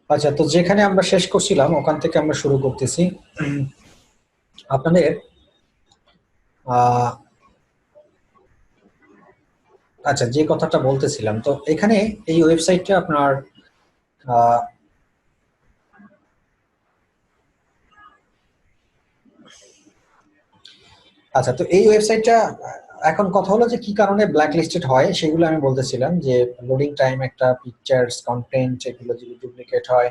আচ্ছা, তো যেখানে আমরা শেষ করছিলাম ওখান থেকে আমরা শুরু করতেছি। আপনাদের আহ আচ্ছা, যে কথাটা বলতেছিলাম, তো এখানে এই ওয়েবসাইটটা আপনার আহ আচ্ছা, তো এই ওয়েবসাইটটা এখন কথা হলো যে কি কারণে ব্ল্যাক লিস্টেড হয় সেগুলো আমি বলতেছিলাম, যে লোডিং টাইম, একটা পিকচার্স কন্টেন্ট এগুলো যদি ডুপ্লিকেট হয়,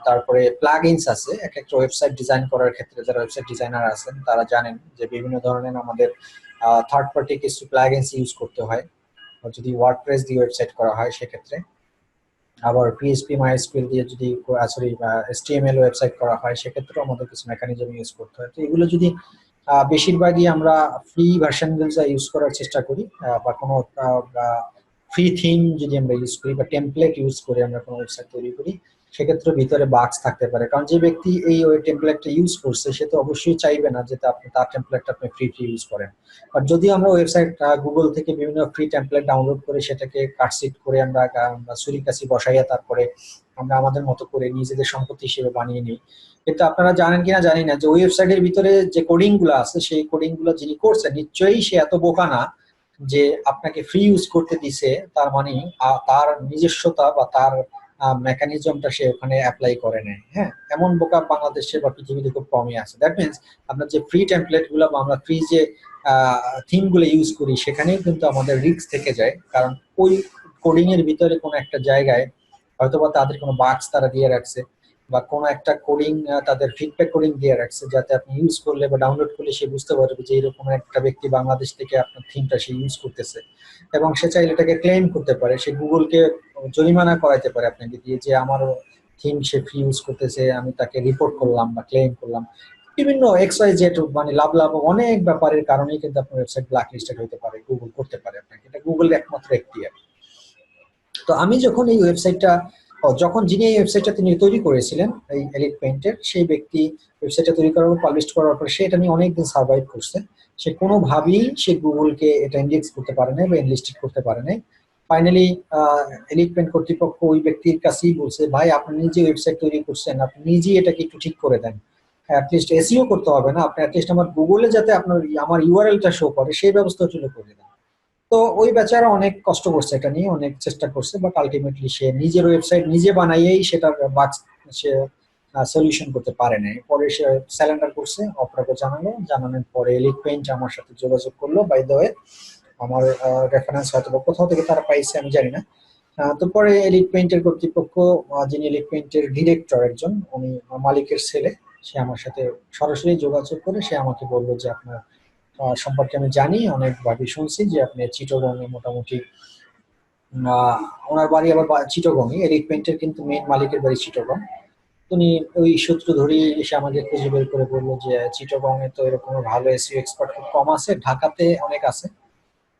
তারপরে প্লাগইনস আছে। এক একটা ওয়েবসাইট ডিজাইন করার ক্ষেত্রে যারা ওয়েবসাইট ডিজাইনার আছেন তারা জানেন যে বিভিন্ন ধরনের আমাদের থার্ড পার্টি কিছু প্লাগইনস ইউজ করতে হয় যদি ওয়ার্ডপ্রেস দিয়ে ওয়েবসাইট করা হয় সেক্ষেত্রে। আবার পিএইচপি মাইএসকিউএল দিয়ে যদি সরি এইচটিএমএল ওয়েবসাইট করা হয় সেক্ষেত্রেও আমাদের কিছু মেকানিজম ইউজ করতে হয়। তো এগুলো যদি বেশিরভাগই আমরা ফ্রি ভার্সনগুলো ইউজ করার চেষ্টা করি, বা কোনো ফ্রি থিম যদি আমরা ইউজ করি বা টেমপ্লেট ইউজ করে আমরা কোনো ওয়েবসাইট তৈরি করি, সেক্ষেত্রে ভিতরে বাগস থাকতে পারে। কারণ যে ব্যক্তি এই ওই টেমপ্লেটটা ইউজ করছে সে তো অবশ্যই চাইবে না যে আপনি তার টেমপ্লেটটা আপনি ফ্রি ইউজ করেন। আর যদি আমরা ওয়েবসাইট গুগল থেকে বিভিন্ন ফ্রি টেমপ্লেট ডাউনলোড করে সেটাকে কাটসিট করে আমরা ছুরি কাছি বসাইয়া তারপরে আমরা আমাদের মতো করে নিজেদের সম্পত্তি হিসেবে বানিয়ে নিই। কিন্তু আপনারা জানেন কিনা জানি না যে ওয়েবসাইটের ভিতরে যে কোডিং গুলো আছে সেই কোডিং গুলো যিনি করছেন নিশ্চয়ই সে এত বোকা না যে আপনাকে ফ্রি ইউজ করতে দিছে তার মানে তার নিজস্বতা বা তার মেকানিজমটা সে ওখানে অ্যাপ্লাই করে নেয়। হ্যাঁ, এমন বোকা বাংলাদেশে বা পৃথিবীতে খুব কমই আছে। দ্যাট মিনস আপনার যে ফ্রি টেমপ্লেট গুলো বা আমরা ফ্রি যে থিম গুলো ইউজ করি সেখানেও কিন্তু আমাদের রিস্ক থেকে যায়। কারণ ওই কোডিং এর ভিতরে কোনো একটা জায়গায় হয়তোবা তাদের কোনো বাগস তারা দিয়ে রাখছে, বা কোনো একটা কোডিং তাদের ফিডব্যাক কোডিং দিয়ে রাখছে, যাতে আপনি ইউজ করলে বা ডাউনলোড করলে সে বুঝতে পারবে যে এরকম একটা ব্যক্তি বাংলাদেশ থেকে আপনার থিমটা সে ইউজ করতেছে। এবং সে চাইলে এটাকে ক্লেম করতে পারে, সে গুগলকে জরিমানা করাইতে পারে আপনাকে দিয়ে যে আমার থিম সে ফ্রি ইউজ করতেছে, আমি তাকে রিপোর্ট করলাম বা ক্লেম করলাম। বিভিন্ন এক্স ওয়াই জেড মানে লাভ লাভ অনেক ব্যাপারের কারণেই কিন্তু আপনার ওয়েবসাইট ব্ল্যাক লিস্টেড হতে পারে, গুগল করতে পারে আপনাকে। এটা গুগল একমাত্র এখতিয়ার। তো আমি যখন এই ওয়েবসাইটটা যখন যিনি এই ওয়েবসাইটটা তিনি তৈরি করেছিলেন এই এলিট পেইন্টের, সেই ব্যক্তি ওয়েবসাইটটা তৈরি করার পর পাবলিশ করার পর সে এটা নিয়ে অনেকদিন সার্ভাইভ করছে। সে কোনোভাবেই সে গুগলকে এটা ইন্ডেক্স করতে পারে নাই বা এনলিস্টেড করতে পারে নাই। ফাইনালি এলিট পেইন্ট কর্তৃপক্ষ ওই ব্যক্তির কাছেই বলছে, ভাই আপনি নিজে ওয়েবসাইট তৈরি করছেন, আপনি নিজেই এটাকে একটু ঠিক করে দেন। অ্যাটলিস্ট এসইও করতে হবে না, আপনি অ্যাটলিস্ট আমার গুগলে যাতে আপনার আমার ইউআরএলটা শো করে সেই ব্যবস্থা চলে করে দেন। তো ওই বেচারা অনেক কষ্ট করছে, এটা নিয়ে অনেক চেষ্টা করছে, বাট আলটিমেটলি সে নিজের ওয়েবসাইট নিজে বানাইয়েই সেটার বাগ সে সলিউশন করতে পারে নাই। পরে সে স্যালেন্ডার করছে, অপরাধ জানানোর পরে এলিট পেইন্ট আমার সাথে যোগাযোগ করলো। বাই দ্য ওয়ে আমার রেফারেন্স হয়তো বা কোথাও থেকে তারা পাইছে আমি জানি না। তো পরে এলিট পেইন্টের কর্তৃপক্ষ, যিনি এলিট পেইন্টের ডিরেক্টর একজন, উনি মালিকের ছেলে, সে আমার সাথে সরাসরি যোগাযোগ করে সে আমাকে বললো যে আপনার সম্পর্কে আমি জানি, অনেকভাবে শুনছি যে আপনি চিটগং মোটামুটি ওনার বাড়ি আবার চিটগংই, এরিক পেইন্টের কিন্তু মেইন মালিকের বাড়ি চিটগং। উনি ওই সূত্র ধরেই এসে আমাকে খুঁজে বের করে বললো যে চিটগং এ তো এরকম ভালো এসইও এক্সপার্ট খুব কম আছে, ঢাকাতে অনেক আছে,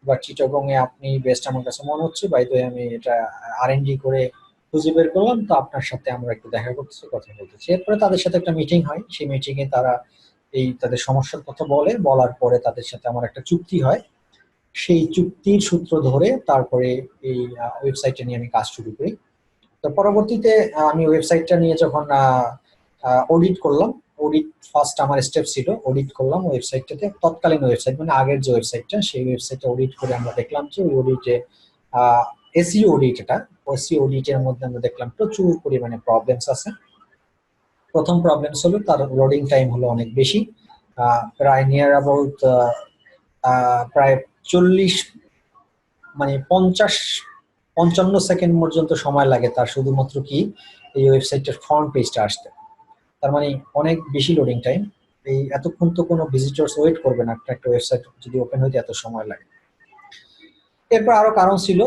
বাট চিটগং এ আপনি বেস্ট আমার কাছে মনে হচ্ছে। বাই দ্য আমি এটা আরএনডি করে খুঁজে বের করলাম, তো আপনার সাথে আমরা একটু দেখা করতেছি, কথা বলতেছি। এরপরে তাদের সাথে একটা মিটিং হয়, সেই মিটিং এ তারা এই তাদের সমস্যার কথা বলার পরে তাদের সাথে আমার একটা চুক্তি হয়। সেই চুক্তির সূত্র ধরে তারপরে এই ওয়েবসাইটটা নিয়ে আমি কাজ শুরু করি। তো পরবর্তীতে আমি ওয়েবসাইটটা নিয়ে যখন অডিট করলাম, অডিট ফার্স্ট আমার স্টেপ ছিল, অডিট করলাম ওয়েবসাইটটাতে, তৎকালীন ওয়েবসাইট মানে আগের যে ওয়েবসাইটটা সেই ওয়েবসাইটটা অডিট করে আমরা দেখলাম যে ওই অডিটে এসইও অডিট, এটা এসইও অডিটের মধ্যে আমরা দেখলাম প্রচুর পরিমাণে প্রবলেমস আছে। প্রথম প্রবলেমস হলো তার লোডিং টাইম হলো অনেক বেশি, প্রায় নিয়ার অ্যাবাউট প্রায় 40 মানে 50-55 সেকেন্ড পর্যন্ত সময় লাগে তার শুধুমাত্র কি এই ওয়েবসাইটের ফ্রন্ট পেজটা আসতে। তার মানে অনেক বেশি লোডিং টাইম। এই এতক্ষণ তো কোনো ভিজিটর্স ওয়েট করবে না, একটা ওয়েবসাইট যদি ওপেন হইতে এত সময় লাগে। এরপর আরো কারণ ছিল,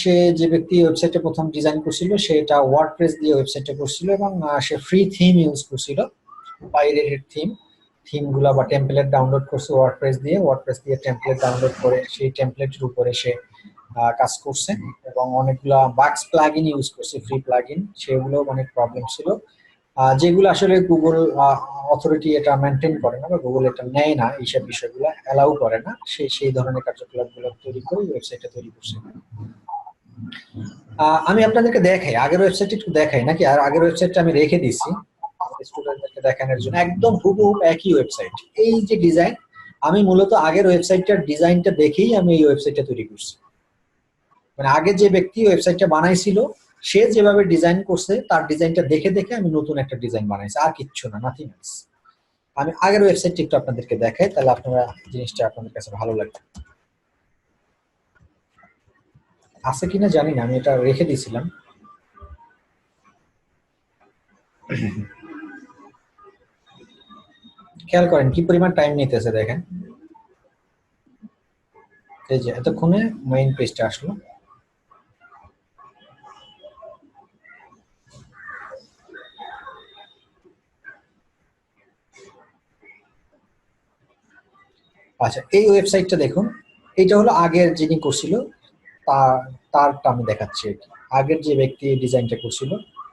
সে যে ব্যক্তি ওয়েবসাইটটা প্রথম ডিজাইন করছিল সেটা ওয়ার্ডপ্রেস দিয়ে ওয়েবসাইটটা করছিল, এবং সে ফ্রি থিম ইউজ করছিল, বাইরের থিম গুলা বা টেমপ্লেট ডাউনলোড করছে ওয়ার্ডপ্রেস দিয়ে টেমপ্লেট ডাউনলোড করে সেই টেমপ্লেটের উপরে সে কাজ করছে, এবং অনেকগুলা বাক্স প্লাগইন ইউজ করছে, ফ্রি প্লাগইন, সেগুলো অনেক প্রবলেম ছিল, যেগুলো আসলে গুগল অথরিটি এটা মেনটেন করে না বা গুগল এটা নেয় না, এইসব বিষয়গুলো অ্যালাউ করে না, সেই ধরনের কার্যকলাপ গুলো তৈরি করে ওয়েবসাইটটা তৈরি করছে। আমি আপনাদেরকে দেখাই, আগের ওয়েবসাইট একটু দেখাই নাকি? আর আগের ওয়েবসাইটটা আমি রেখে দিছি স্টুডেন্টদেরকে দেখানোর জন্য, একদম হুবহু একই ওয়েবসাইট। এই যে ডিজাইন, আমি মূলত আগের ওয়েবসাইটটার ডিজাইনটা দেখেই আমি এই ওয়েবসাইটটা তৈরি করছি। মানে আগে যে ব্যক্তি ওয়েবসাইটটা বানাইছিল সে যেভাবে ডিজাইন করছে তার ডিজাইনটা দেখে দেখে আমি নতুন একটা ডিজাইন বানাইছি, আর কিচ্ছু না, নাথিং এলস। আমি আগের ওয়েবসাইটটা একটু আপনাদেরকে দেখাই, তাহলে আপনারা জিনিসটা আপনাদের কাছে ভালো লাগবে। আছে কিনা জানি না, আমি এটা রেখে দিয়েছিলাম। খেয়াল করেন কি পরিমাণ টাইম নিতেছে, দেখেন। এই যে এতক্ষণে মেইন পেজটা আসলো। আচ্ছা, এই ওয়েবসাইটটা দেখুন, এটা হলো আগের যিনি করছিল তারটা আমি দেখাচ্ছি আর কি। আগের যে ব্যক্তি ডিজাইনটা করছিল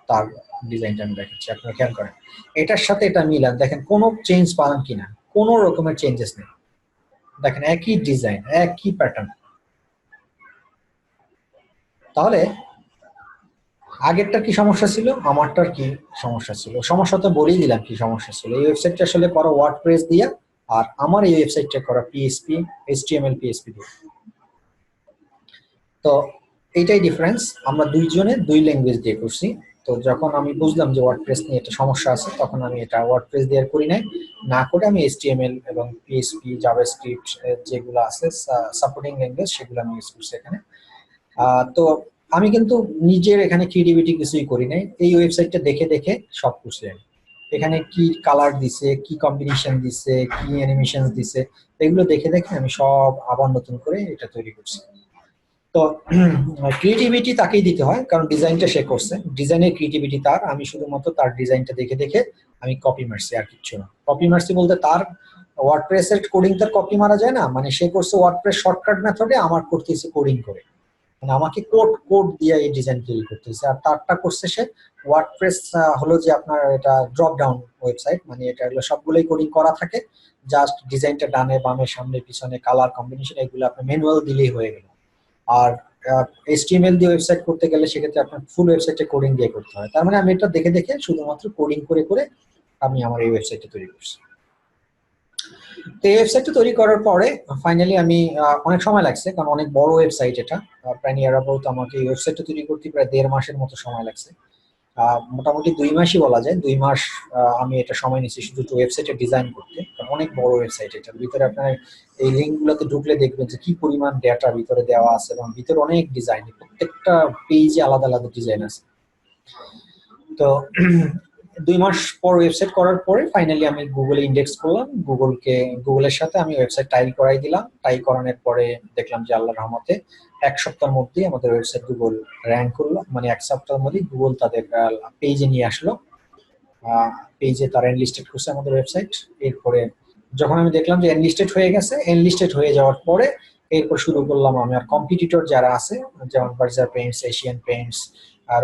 তার ডিজাইনটা আমি দেখাচ্ছি, আপনারা খেয়াল করেন। এটার সাথে এটা মিলান, দেখেন কোনো চেঞ্জ পান কিনা, কোনো রকমের চেঞ্জেস নেই। দেখেন একই ডিজাইন, একই প্যাটার্ন। তাহলে আগেরটার কি সমস্যা ছিল, আমারটার কি সমস্যা ছিল? সমস্যা তো বলেই দিলাম কি সমস্যা ছিল। এই ওয়েবসাইটটা আসলে করা ওয়ার্ডপ্রেস দিয়া, আর আমার এই ওয়েবসাইটটা করা পিএইচপি, এইচটিএমএল, পিএইচপি দিয়ে। তো এইটাই ডিফারেন্স, আমরা দুইজনে দুই ল্যাঙ্গুয়েজ দিয়ে করছি। তো যখন আমি বুঝলাম যে ওয়ার্ডপ্রেস নিয়ে একটা সমস্যা আছে, তখন আমি এটা ওয়ার্ডপ্রেস দিয়ে আর করি নাই, না করে আমি এইচটিএমএল এবং পিএইচপি, জাভাস্ক্রিপ্ট যেগুলো আছে সাপোর্টিং ল্যাঙ্গুয়েজ, সেগুলো আমি ইউজ করছি এখানে। তো আমি কিন্তু নিজের এখানে ক্রিয়েটিভিটি কিছুই করি নাই, এই ওয়েবসাইটটা দেখে দেখে সব করছি আমি। এখানে কি কালার দিছে, কি কম্বিনেশন দিছে, কি অ্যানিমেশন দিছে, এগুলো দেখে দেখে আমি সব আবার নতুন করে এটা তৈরি করছি। তো ক্রিয়েটিভিটি তাকেই দিতে হয়, কারণ ডিজাইনটা সে করছে, ডিজাইনের ক্রিয়েটিভিটি তার। আমি শুধুমাত্র তার ডিজাইনটা দেখে দেখে আমি কপি মারছি, আর কিছু না। কপি মারছি বলতে তার ওয়ার্ডপ্রেসের কোডিং তার কপি মারা যায় না, মানে সে করছে ওয়ার্ডপ্রেস শর্টকাট মেথডে, আমার করতেছে কোডিং করে, মানে আমাকে কোড কোড দিয়ে এই ডিজাইন তৈরি করতেছে। আর তারটা করছে সে ওয়ার্ডপ্রেস হলো যে আপনার এটা ড্রপ ডাউন ওয়েবসাইট, মানে এটা হলো সবগুলোই কোডিং করা থাকে, জাস্ট ডিজাইনটা ডানে বামে সামনে পিছনে কালার কম্বিনেশন এগুলো আপনি ম্যানুয়াল দিলেই হয়ে গেল। আর এইচটিএমএল দিয়ে ওয়েবসাইট করতে গেলে সেক্ষেত্রে আপনার ফুল ওয়েবসাইটে কোডিং দিয়ে করতে হয়। তার মানে আমি এটা দেখে দেখে শুধুমাত্র কোডিং করে করে আমি আমার এই ওয়েবসাইটটা তৈরি করছি। তো এই ওয়েবসাইটটা তৈরি করার পরে ফাইনালি আমি অনেক সময় লাগছে, কারণ অনেক বড় ওয়েবসাইট এটা। প্রায় নিয়ার অ্যাবাউট আমাকে এই ওয়েবসাইটটা তৈরি করতে প্রায় 1.5 মাসের মতো সময় লাগছে। মোটামুটি 2 মাসই বলা যায়। 2 মাস আমি এটা সময় নিচ্ছি শুধু ওয়েবসাইটে ডিজাইন করতে, কারণ অনেক বড় ওয়েবসাইট। এটার ভিতরে আপনার এই লিঙ্কগুলোতে ঢুকলে দেখবেন যে কি পরিমাণ ডেটা ভিতরে দেওয়া আছে, এবং ভিতরে অনেক ডিজাইন, প্রত্যেকটা পেজে আলাদা আলাদা ডিজাইন আছে। তো 2 মাস পর ওয়েবসাইট করার পরে ফাইনালি আমি গুগলে ইন্ডেক্স করলাম, গুগলের সাথে আমি ওয়েবসাইট টাইল করাই দিলাম। টাইল করানোর পরে দেখলাম যে আল্লাহর রহমতে 1 সপ্তাহের মধ্যেই আমাদের ওয়েবসাইট গুগল র্যাঙ্ক করলো, মানে 1 সপ্তাহের মধ্যেই গুগল তাদের পেজে নিয়ে আসলো। পেজে তারা এনলিস্টেড করছে আমাদের ওয়েবসাইট। এরপরে যখন আমি দেখলাম যে এনলিস্টেড হয়ে গেছে, এনলিস্টেড হয়ে যাওয়ার পরে এরপর শুরু করলাম আমি আর কম্পিটিটর যারা আছে, যেমন Berger Paints, Asian Paints,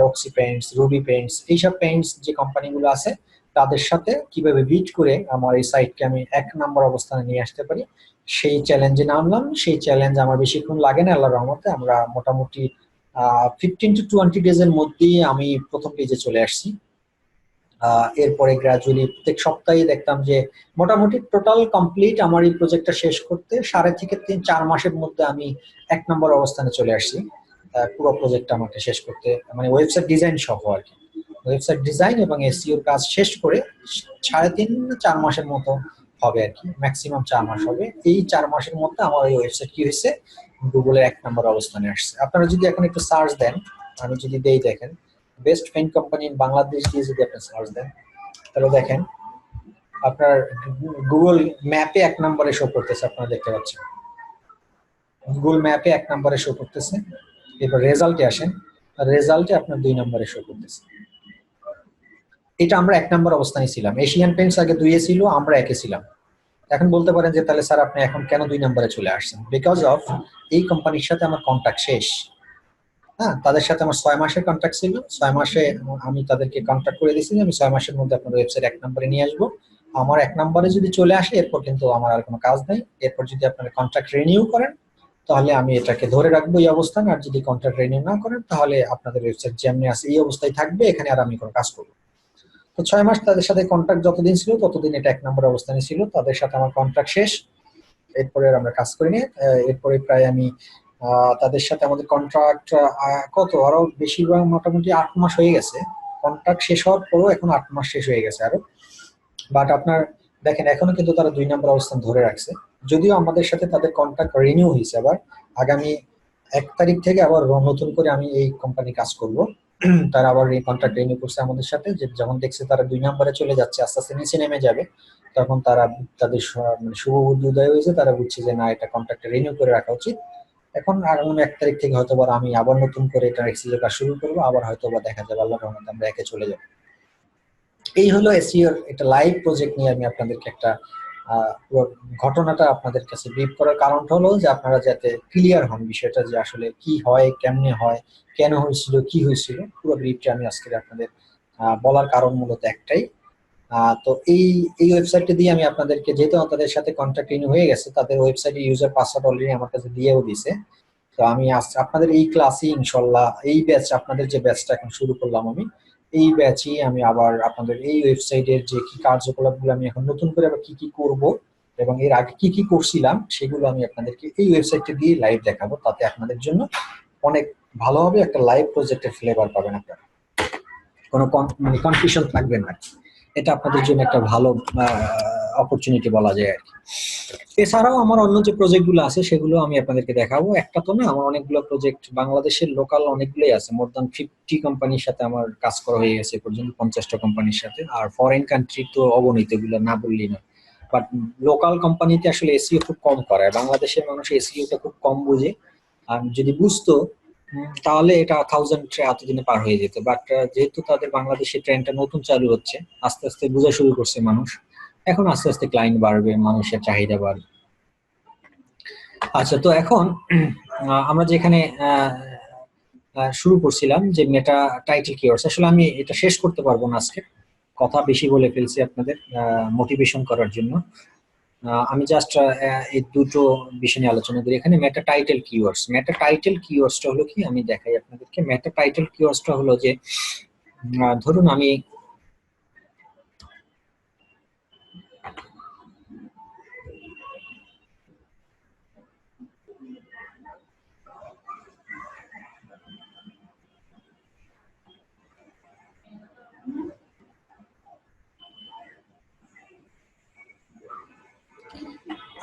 Roxie Paints, Ruby Paints, এইসব পেইন্টস যে কোম্পানিগুলো আছে তাদের সাথে কিভাবে বিট করে আমার এই সাইটকে আমি 1 নম্বর অবস্থানে নিয়ে আসতে পারি, সেই চ্যালেঞ্জে নামলাম। সেই চ্যালেঞ্জ আমার বেশিক্ষণ লাগে না আল্লাহর রহমতে। আমরা মোটামুটি 15 to 20 ডেজের মধ্যেই আমি প্রথম পেজে চলে আসছি। এরপরে গ্রাজুয়ালি প্রত্যেক সপ্তাহে দেখতাম যে মোটামুটি টোটাল কমপ্লিট আমার এই প্রজেক্টটা শেষ করতে 3.5 থেকে 4 মাসের মধ্যে আমি 1 নম্বর অবস্থানে চলে আসছি। পুরো প্রজেক্টটা আমাকে শেষ করতে, মানে ওয়েবসাইট ডিজাইন সহ আর কি। ওয়েবসাইট ডিজাইন এবং এসইওর কাজ শেষ করে 3.5 4 মাসের মতো হবে আর কি, ম্যাক্সিমাম 4 মাস হবে। এই 4 মাসের মধ্যে আমার এই ওয়েবসাইট কি হয়েছে, গুগলের 1 নম্বর অবস্থানে আসছে। আপনারা যদি এখন একটু সার্চ দেন, আমি যদি দেই, দেখেন best paint company in Bangladesh দিয়ে যদি আপনি সার্চ দেন, তাহলে দেখেন আপনার গুগল ম্যাপে 1 নম্বরে শো করতেছে, আপনারা দেখতে পাচ্ছেন গুগল ম্যাপে 1 নম্বরে শো করতেছে। এরপর রেজাল্টে আসেন, রেজাল্টে আপনার 2 নম্বরে শো করতেছে। এটা আমরা 1 নম্বর অবস্থানে ছিলাম। এশিয়ান পেইন্টস আগে 2-এ ছিল, আমরা 1-এ ছিলাম। এখন বলতে পারেন যে তাহলে স্যার আপনি এখন কেন 2 নম্বরে চলে আসছেন? বিকজ অফ এই কোম্পানির সাথে আমার কন্ট্যাক্ট শেষ। হ্যাঁ, তাদের সাথে আমার 6 মাসের কন্ট্রাক্ট ছিল। 6 মাসে আমি তাদেরকে কন্ট্যাক্ট করে দিয়েছি যে আমি 6 মাসের মধ্যে আপনার ওয়েবসাইট 1 নম্বরে নিয়ে আসবো। আমার 1 নম্বরে যদি চলে আসে এরপর কিন্তু আমার আর কোনো কাজ নেই। এরপর যদি আপনার কন্ট্রাক্ট রিনিউ করেন তাহলে আমি এটাকে ধরে রাখবো এই অবস্থান। আর যদি কন্ট্রাক্ট রিনিউ না করেন তাহলে আপনাদের ওয়েবসাইট যেমনি আছে এই অবস্থায় থাকবে, এখানে আর আমি কোনো কাজ করবো। তো 6 মাস তাদের সাথে কন্ট্রাক্ট যতদিন ছিল ততদিন এটা 1 নম্বর অবস্থানে ছিল, তাদের সাথে আমার কন্ট্রাক্ট শেষ। এরপরে আর আমরা কাজ করিনি। এরপরে প্রায় আমি তাদের সাথে আমাদের কন্ট্রাক্ট কত আরো বেশিরভাগ মোটামুটি 8 মাস হয়ে গেছে। কন্ট্রাক্ট শেষ হওয়ার পরও এখন 8 মাস শেষ হয়ে গেছে আরো। বাট আপনার দেখেন এখনো কিন্তু তারা 2 নম্বর অবস্থান ধরে রাখছে, যদিও আমাদের সাথে তাদের কন্ট্রাক্ট রিনিউ হয়েছে। আবার আগামী 1 তারিখ থেকে আবার নতুন করে আমি এই কোম্পানি কাজ করব। তারা আবার এই কন্ট্রাক্ট রিনিউ করছে আমাদের সাথে, যে যখন দেখছে তারা 2 নম্বরে চলে যাচ্ছে, আস্তে আস্তে নিচে নেমে যাবে, তখন তারা তাদের মানে শুভ বুদ্ধি উদয় হয়েছে, তারা বুঝছে যে না, এটা কন্ট্রাক্ট রিনিউ করে রাখা উচিত। এখন আগামী 1 তারিখ থেকে হয়তো আমি আবার নতুন করে এটা এক্সিজে কাজ শুরু করবো, আবার হয়তো দেখা যাবে আল্লাহর রহমতে আমরা একে চলে যাবো। এই হলো এসইওর একটা লাইভ প্রজেক্ট নিয়ে আমি আপনাদেরকে একটা পুরো ঘটনাটা আপনাদের কাছে ব্রিফ করার কারণটা হলো যে আপনারা যাতে ক্লিয়ার হন বিষয়টা, যে আসলে কি হয়, কেমনে হয়, কেন হয়েছিল, কি হয়েছিল, পুরো ব্রিফটা আমি আজকে আপনাদের বলার কারণ মূলত একটাই। তো এই এই ওয়েবসাইটটা দিয়ে আমি আপনাদেরকে, যেহেতু তাদের সাথে কন্ট্যাক্ট রিনিউ হয়ে গেছে, তাদের ওয়েবসাইটে ইউজার পাসওয়ার্ড অলরেডি আমার কাছে দিয়েও দিছে। তো আমি আপনাদের এই ক্লাসে ইনশাল্লাহ এই ব্যাচ, আপনাদের যে ব্যাচটা এখন শুরু করলাম আমি, এই ব্যাচই আমি আবার আপনাদের এই ওয়েবসাইটের যে কি কার্যকলাপগুলো আমি এখন নতুন করে আবার কি কি করব এবং এর আগে কি কি করছিলাম সেগুলো আমি আপনাদেরকে এই ওয়েবসাইটে দিয়ে লাইভ দেখাবো। তাতে আপনাদের জন্য অনেক ভালো হবে, একটা লাইভ প্রজেক্টের ফ্লেভার পাবেন আপনারা, কোনো মানে কনফিউশন থাকবে না। এটা আপনাদের জন্য একটা ভালো অপরচুনিটি বলা যায় আর কি। এছাড়াও আমার অন্য যে প্রজেক্টগুলো আছে সেগুলো আমি আপনাদেরকে দেখাবো। একটা তো না, আমার অনেকগুলো প্রজেক্ট বাংলাদেশের লোকাল অনেকগুলোই আছে। মোর দ্যান 50 কোম্পানির সাথে আমার কাজ করা হয়ে গেছে পর্যন্ত, 50টা কোম্পানির সাথে। আর ফরেন কান্ট্রি তো অগণিত, এগুলো না বললেই না। বাট লোকাল কোম্পানিতে আসলে এসইও খুব কম করায়, বাংলাদেশের মানুষ এসইওটা খুব কম বুঝে। আর যদি বুঝতো তাহলে এটা 1000 এতদিনে পার হয়ে যেত। বাট যেহেতু তাদের বাংলাদেশের ট্রেন্ডটা নতুন চালু হচ্ছে, আস্তে আস্তে বোঝা শুরু করছে মানুষ, এখন আস্তে আস্তে ক্লায়েন্ট বাড়বে, মানুষের চাহিদা বাড়বে। আচ্ছা, তো এখন আমরা যেখানে শুরু করছিলাম যে মেটা টাইটেল কিওয়ার্ডস, আসলে আমি এটা শেষ করতে পারবো না আজকে, কথা বেশি বলে ফেলছি আপনাদের মোটিভেশন করার জন্য। আমি জাস্ট এই দুটো বিষয় নিয়ে আলোচনা করি এখানে। মেটা টাইটেল কিওয়ার্ডস, মেটা টাইটেল কিওয়ার্ডসটা হলো কি, আমি দেখাই আপনাদেরকে। মেটা টাইটেল কিওয়ার্ডসটা হলো যে ধরুন আমি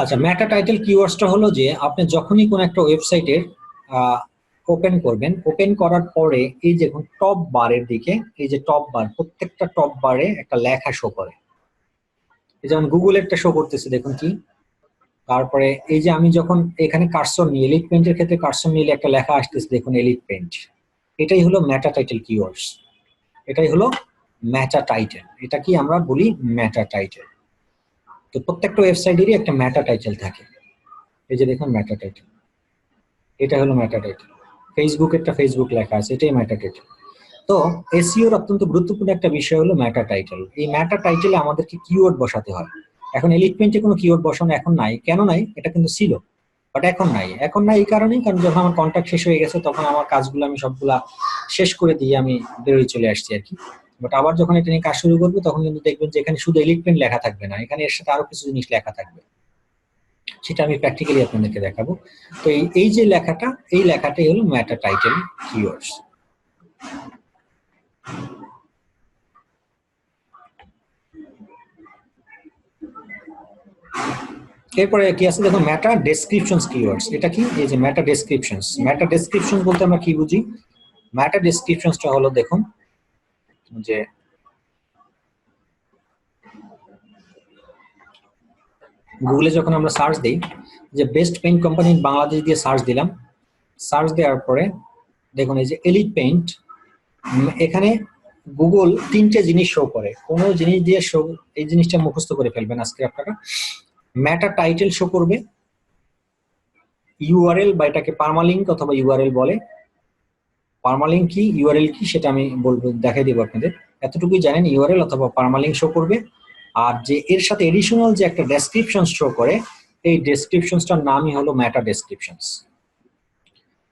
আচ্ছা, মেটা টাইটেল কিওয়ার্ডসটা হলো যে আপনি যখনই কোন একটা ওয়েবসাইটের ওপেন করবেন, ওপেন করার পরে এই যে টপ বারের দিকে, এই যে টপ বার, প্রত্যেকটা টপ বারে একটা লেখা শো করে। যেমন গুগল একটা শো করতেছে, দেখুন কি। তারপরে এই যে আমি যখন এখানে কার্সর নিয়ে, এলিট পেইন্টের ক্ষেত্রে কার্সর নিয়ে একটা লেখা আসতেছে, দেখুন এলিট পেইন্ট। এটাই হলো মেটা টাইটেল কিওয়ার্ডস, এটাই হলো মেটা টাইটেল। এটা কি আমরা বলি মেটা টাইটেল। তো প্রত্যেকটা ওয়েবসাইটেরই একটা মেটা টাইটেল থাকে। এই যে দেখুন মেটা টাইটেল, এটা হলো মেটা টাইটেল। ফেসবুকেরটা ফেসবুক লেখা আছে, এটাই মেটা টাইটেল। তো এসইওর অত্যন্ত গুরুত্বপূর্ণ একটা বিষয় হলো মেটা টাইটেল। এই মেটা টাইটেলে আমাদেরকে কিওয়ার্ড বসাতে হয়। এখন এলিট পেইন্টে কোনো কিওয়ার্ড বসানো এখন নাই, কেন নাই? এটা কিন্তু ছিল, বাট এখন নাই। এখন নাই এই কারণেই, কারণ যখন আমার কন্ট্রাক্ট শেষ হয়ে গেছে তখন আমার কাজগুলো আমি সবগুলা শেষ করে দিয়ে আমি বেরোয় চলে আসছি আর কি। বাট আবার যখন এটা নিয়ে কাজ শুরু করবো তখন কিন্তু দেখবেন যে এখানে শুধু এলিট পেইন্ট লেখা থাকবে না, এখানে এর সাথে আরো কিছু জিনিস লেখা থাকবে, সেটা আমি প্র্যাকটিক্যালি আপনাদেরকে দেখাবো। তো এই যে লেখাটা, এই লেখাটাই হলো মেটা টাইটেল কিওয়ার্ডস। এরপরে কি আছে দেখুন, মেটা ডেসক্রিপশনস কিওয়ার্ডস। এটা কি? এই যে মেটা ডেসক্রিপশনস। মেটা ডেসক্রিপশন বলতে আমরা কি বুঝি? মেটা ডেসক্রিপশনসটা হলো দেখুন যে গুগলে যখন আমরা সার্চ দিই, যে best paint company in Bangladesh দিয়ে সার্চ দিলাম, সার্চ দেওয়ার পরে দেখুন এই যে এলিট পেইন্ট, এখানে গুগল 3টে জিনিস শো করে। কোনো জিনিস দিয়ে শো, এই জিনিসটা মুখস্থ করে ফেলবেন আজকে আপনারা। মেটা টাইটেল শো করবে, ইউআরএল বা এটাকে পার্মালিঙ্ক অথবা ইউআরএল বলে। পার্মালিঙ্ক কি, ইউআরএল কি সেটা আমি বলবো, দেখাই দেবো আপনাদের। এতটুকুই জানেন, ইউআরএল অথবা পার্মালিঙ্ক শো করবে। আর যে এর সাথে এডিশনাল যে একটা ডেসক্রিপশন শো করে, এই ডেসক্রিপশনসটার নামই হলো মেটা ডেসক্রিপশনস।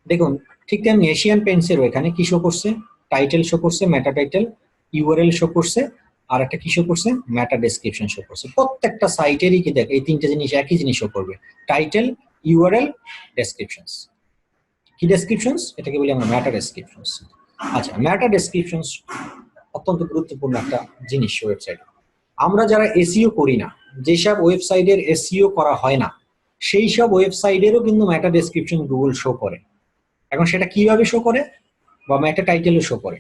দেখুন ঠিক তেমনি এশিয়ান পেন্টসেরও এখানে কি শো করছে, টাইটেল শো করছে, মেটা টাইটেল, ইউআরএল শো করছে, আর একটা কি শো করছে, মেটা ডেসক্রিপশন শো করছে। প্রত্যেকটা সাইটেরই কি দেখ এই তিনটে জিনিস একই জিনিস শো করবে, টাইটেল, ইউআরএল, ডেসক্রিপশনস। কি ডেসক্রিপশনস? এটাকে বলি আমরা মেটা ডেসক্রিপশনস। আচ্ছা, মেটা ডেসক্রিপশনস অত্যন্ত গুরুত্বপূর্ণ একটা জিনিস ওয়েবসাইট। আমরা যারা এসইও করি না, যেসব ওয়েবসাইটের এসইও করা হয় না, সেই সব ওয়েবসাইটেরও কিন্তু মেটা ডেসক্রিপশন গুগল শো করে। এখন সেটা কিভাবে শো করে, বা মেটা টাইটেলও শো করে।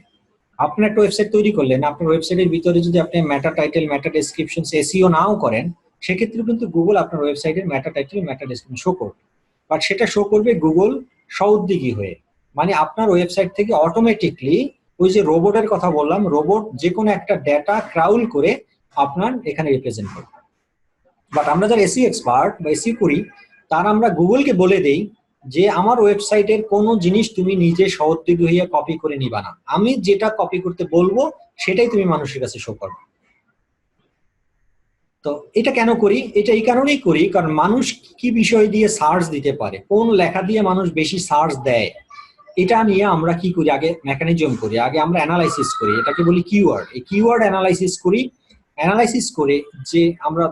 আপনি একটা ওয়েবসাইট তৈরি করলেন, আপনার ওয়েবসাইটের ভিতরে যদি আপনি মেটা টাইটেল, মেটা ডেসক্রিপশন এসইও নাও করেন, সেক্ষেত্রে কিন্তু গুগল আপনার ওয়েবসাইটের মেটা টাইটেল, মেটা ডেসক্রিপশন শো করবে। বাট সেটা শো করবে গুগল সৌদ্দিঘি হয়ে, মানে আপনার ওয়েবসাইট থেকে অটোমেটিকলি ওই যে রোবটের কথা বললাম, রোবট যে কোনো একটা ডেটা ক্রাউল করে আপনার এখানে রিপ্রেজেন্ট করবে। বাট আমরা যারা এসইও এক্সপার্ট বা এসইও করি, তার আমরা গুগলকে বলে দেই যে আমার ওয়েবসাইটের কোনো জিনিস তুমি নিজে সহযোগী হইয়া কপি করে নিবা না, আমি যেটা কপি করতে বলবো সেটাই তুমি মানুষের কাছে শো করবে। তো এটা কেন করি? এটা এই কারণেই করি কারণ মানুষ কি বিষয় দিয়ে সার্চ দিতে পারে, কোন লেখা দিয়ে মানুষ বেশি সার্চ দেয়, এটা নিয়ে আমরা কি করি, আগে মেকানিজম করি, আগে আমরা অ্যানালাইসিস করি, এটাকে বলি কিওয়ার্ড। এই কিওয়ার্ড অ্যানালাইসিস করি, অ্যানালাইসিস করে যে আমরা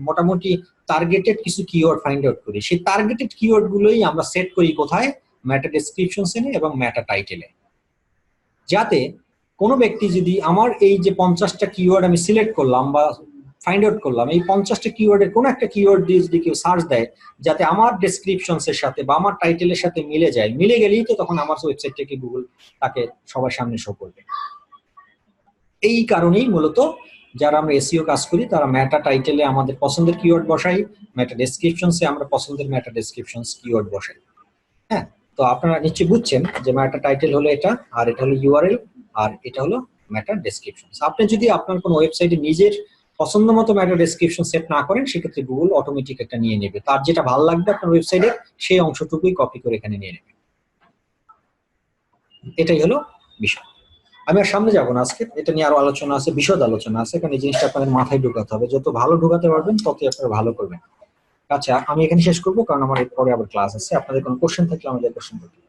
মোটামুটি টার্গেটেড কিছু কিওয়ার্ড ফাইন্ড আউট করি, সেই টার্গেটেড কিওয়ার্ড গুলোই আমরা সেট করি কোথায়, মেটা ডেসক্রিপশনসে এবং মেটা টাইটেলে। যাতে কোনো ব্যক্তি যদি আমার এই যে 50টা কিওয়ার্ড আমি সিলেক্ট করলাম বা ফাইন্ড আউট করলাম, এই 50টা কিওয়ার্ডের কোনো একটা কিওয়ার্ড দিয়ে যদি কেউ সার্চ দেয়, যাতে আমার ডেসক্রিপশনসের সাথে বা আমার টাইটেলের সাথে মিলে যায়, মিলে গেলেই তো তখন আমার ওয়েবসাইটটাকে গুগল তাকে সবার সামনে শো করবে। এই কারণেই মূলত যারা আমরা এসইও কাজ করি তারা মেটা টাইটেলে আমাদের পছন্দের কিওয়ার্ড বসাই, মেটা ডেসক্রিপশনসে আমরা পছন্দের মেটা ডেসক্রিপশনস কিওয়ার্ড বসাই। হ্যাঁ, তো আপনারা নিশ্চয়ই বুঝছেন যে মেটা টাইটেল হলো এটা, আর এটা হলো ইউআরএল, আর এটা হলো মেটা ডেসক্রিপশন। আপনি যদি আপনার কোনো ওয়েবসাইটে নিজের পছন্দ মতো মেটা ডেসক্রিপশন সেট না করেন, সেক্ষেত্রে গুগল অটোমেটিক একটা নিয়ে নেবে, তার যেটা ভালো লাগবে আপনার ওয়েবসাইটে সেই অংশটুকুই কপি করে এখানে নিয়ে নেবে। এটাই হলো বিষয়। আমি আর সামনে যাবো না আজকে, এটা নিয়ে আরো আলোচনা আছে, বিশদ আলোচনা আছে, কারণ এই জিনিসটা আপনাদের মাথায় ঢুকাতে হবে, যত ভালো ঢুকাতে পারবেন ততই আপনারা ভালো করবেন। আচ্ছা, আমি এখানে শেষ করবো কারণ আমার এরপরে আবার ক্লাস আছে। আপনাদের কোনো কোশ্চেন থাকলে আমাদের কোশ্চেন করতে।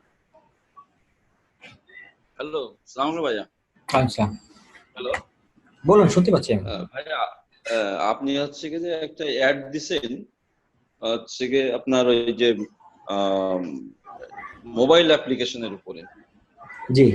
হ্যালো, সালাম ভাইয়া। আচ্ছা, হ্যালো, বলুন, শুনতে পাচ্ছি আমি। ভাইয়া, আপনি হচ্ছে কি যে একটা অ্যাড দিছেন, হচ্ছে কি আপনার ওই যে মোবাইল অ্যাপ্লিকেশনের উপরে। জি।